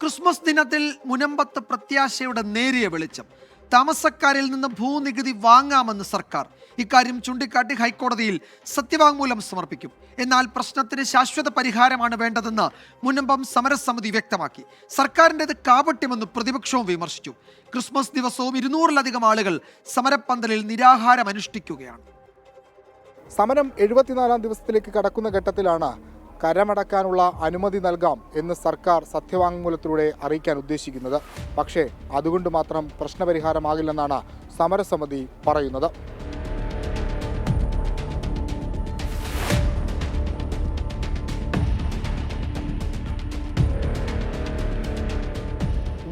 Christmas ദിനത്തിൽ മുനമ്പത്ത് പ്രത്യാശയുടെ നേരിയ വെളിച്ചം. താമസക്കാരിൽ നിന്ന് ഭൂനികുതി വാങ്ങാമെന്ന് സർക്കാർ. ഇക്കാര്യം ചൂണ്ടിക്കാട്ടി ഹൈക്കോടതിയിൽ സത്യവാങ്മൂലം സമർപ്പിക്കും. എന്നാൽ പ്രശ്നത്തിന് ശാശ്വത പരിഹാരമാണ് വേണ്ടതെന്ന് മുനമ്പം സമരസമിതി വ്യക്തമാക്കി. സർക്കാരിൻ്റെത് കാപട്യമെന്ന് പ്രതിപക്ഷവും വിമർശിച്ചു. ക്രിസ്മസ് ദിവസവും 200-ലധികം ആളുകൾ സമരപ്പന്തലിൽ നിരാഹാരം അനുഷ്ഠിക്കുകയാണ്. സമരം 74-ാം ദിവസത്തിലേക്ക് കടക്കുന്ന ഘട്ടത്തിലാണ് കരമടക്കാനുള്ള അനുമതി നൽകാം എന്ന് സർക്കാർ സത്യവാങ്മൂലത്തിലൂടെ അറിയിക്കാൻ ഉദ്ദേശിക്കുന്നത്. പക്ഷേ അതുകൊണ്ട് മാത്രം പ്രശ്നപരിഹാരമാകില്ലെന്നാണ് സമരസമിതി പറയുന്നത്.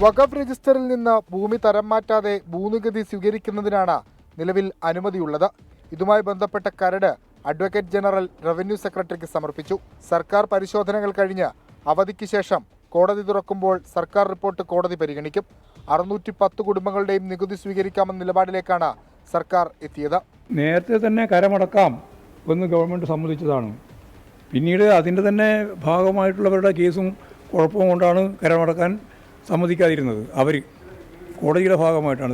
വഖഫ് രജിസ്റ്ററിൽ നിന്ന് ഭൂമി തരം മാറ്റാതെ ഭൂനികുതി സ്വീകരിക്കുന്നതിനാണ് നിലവിൽ അനുമതിയുള്ളത്. ഇതുമായി ബന്ധപ്പെട്ട കരട് അഡ്വക്കേറ്റ് ജനറൽ റവന്യൂ സെക്രട്ടറിക്ക് സമർപ്പിച്ചു. സർക്കാർ പരിശോധനകൾ കഴിഞ്ഞ് അവധിക്ക് ശേഷം കോടതി തുറക്കുമ്പോൾ സർക്കാർ റിപ്പോർട്ട് കോടതി പരിഗണിക്കും. 610 കുടുംബങ്ങളുടെയും നികുതി സ്വീകരിക്കാമെന്ന നിലപാടിലേക്കാണ് സർക്കാർ എത്തിയത്. നേരത്തെ തന്നെ കരമടക്കാം എന്ന് ഗവൺമെൻറ് സമ്മതിച്ചതാണ്. പിന്നീട് അതിൻ്റെ തന്നെ ഭാഗമായിട്ടുള്ളവരുടെ കേസും കുഴപ്പവും കൊണ്ടാണ് കരമടക്കാൻ സമ്മതിക്കാതിരുന്നത്. അവർ കോടതിയുടെ ഭാഗമായിട്ടാണ്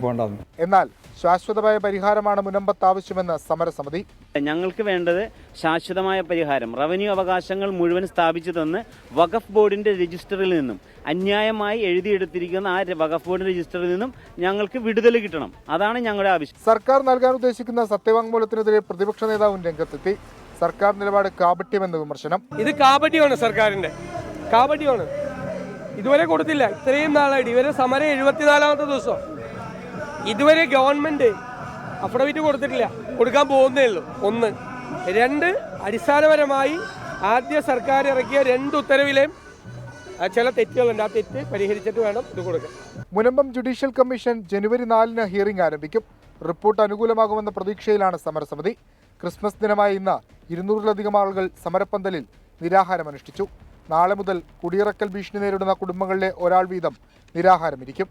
വേണ്ടത്. എന്നാൽ ശാശ്വതമായ പരിഹാരമാണ് മുനമ്പത്ത് ആവശ്യമെന്ന് സമരസമിതി. ഞങ്ങൾക്ക് വേണ്ടത് ശാശ്വതമായ പരിഹാരം. റവന്യൂ അവകാശങ്ങൾ മുഴുവൻ സ്ഥാപിച്ചു തന്ന് വഖഫ് ബോർഡിന്റെ രജിസ്റ്ററിൽ നിന്നും അന്യായമായി എഴുതിയെടുത്തിരിക്കുന്ന ആ വഖഫ് ബോർഡിന്റെ രജിസ്റ്ററിൽ നിന്നും ഞങ്ങൾക്ക് വിടുതൽ കിട്ടണം. അതാണ് ഞങ്ങളുടെ ആവശ്യം. സർക്കാർ നൽകാൻ ഉദ്ദേശിക്കുന്ന സത്യവാങ്മൂലത്തിനെതിരെ പ്രതിപക്ഷ നേതാവും രംഗത്തെത്തി. സർക്കാർ നിലപാട് കാപട്യമെന്ന് വിമർശനം. ഇത് കാപട്യമാണ്, സർക്കാരിന്റെ കാപട്യമാണ്. ഇതുവരെ കൊടുത്തില്ല. ഇത്രയും നാളായിട്ട് ഇവരെ സമരം 74-ാമത്തെ ദിവസം. ഇതുവരെ ഗവൺമെന്റ് അഫിഡവിറ്റ് കൊടുത്തിട്ടില്ല. കൊടുക്കാൻ പോകുന്നേ ഉള്ളൂ. 1. 2, അടിസ്ഥാനപരമായി ആദ്യ സർക്കാർ ഇറക്കിയ 2 ഉത്തരവിലെയും ചില തെറ്റുകളുണ്ട്. ആ തെറ്റ് പരിഹരിച്ചിട്ട് വേണം ഇത് കൊടുക്കാൻ. മുനമ്പം ജുഡീഷ്യൽ കമ്മീഷൻ ജനുവരി 4-ന് ഹിയറിംഗ് ആരംഭിക്കും. റിപ്പോർട്ട് അനുകൂലമാകുമെന്ന പ്രതീക്ഷയിലാണ് സമരസമിതി. ക്രിസ്മസ് ദിനമായ ഇന്ന് 200-ലധികം ആളുകൾ സമരപ്പന്തലിൽ നിരാഹാരമനുഷ്ഠിച്ചു. നാളെ മുതൽ കുടിയിറക്കൽ ഭീഷണി നേരിടുന്ന കുടുംബങ്ങളിലെ ഒരാൾ വീതം നിരാഹാരമിരിക്കും.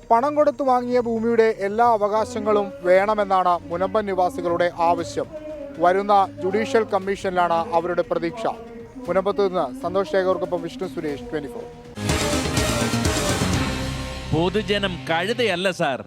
പണം കൊടുത്തു വാങ്ങിയ ഭൂമിയുടെ എല്ലാ അവകാശങ്ങളും വേണമെന്നാണ് മുനമ്പം നിവാസികളുടെ ആവശ്യം. വരുന്ന ജുഡീഷ്യൽ കമ്മീഷനിലാണ് അവരുടെ പ്രതീക്ഷ. മുനമ്പത്ത് നിന്ന് സന്തോഷ് ശേഖർക്കൊപ്പം വിഷ്ണു സുരേഷ്, 24. പൊതുജനം കഴുതയല്ല സാർ.